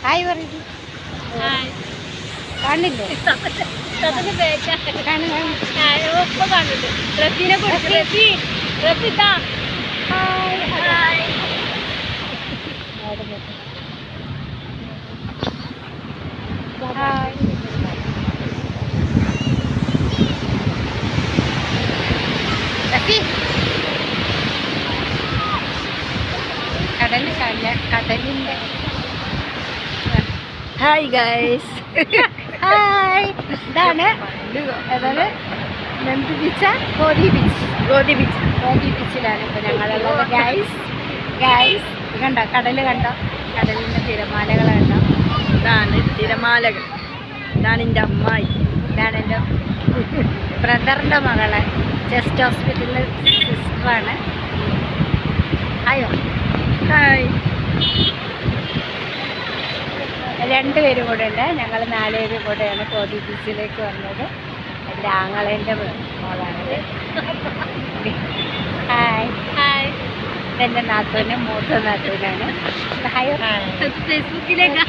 Hi പറഞ്ഞു. കാണില്ലേ? കടലിൻ്റെ ഹായ് ഗൈസ്. ഹായ്. ഇതാണ് എന്ത് ബീച്ചാ? ഗോദി ബീച്ചിലാണ് ഇപ്പോൾ ഞങ്ങളുള്ളത് ഗൈസ്. കണ്ടോ കടൽ? കണ്ടോ കടലിൻ്റെ തിരമാലകൾ കണ്ടോ? ഇതാണ് തിരമാലകൾ. ഇതാണ് എൻ്റെ അമ്മായി. ഇതാണ് എൻ്റെ ബ്രദറിൻ്റെ മകളെ ചെസ്റ്റ് ഹോസ്പിറ്റലിലെ സിസ്റ്ററാണ്. അയ്യോ ഹായ്. രണ്ടുപേരും കൂടെ ഉണ്ട്. ഞങ്ങൾ 4 പേരും കൂടെയാണ് ഗോദി ബീച്ചിലേക്ക് വന്നത്. എൻ്റെ ആങ്ങളേൻ്റെ മോളാണിത്. ഹായ്. ഇതെൻ്റെ നാത്തൂന്, മൂത്ത നാത്തൂനാണ്. ഹായ്. ഫേസ്ബുക്കിലേക്ക്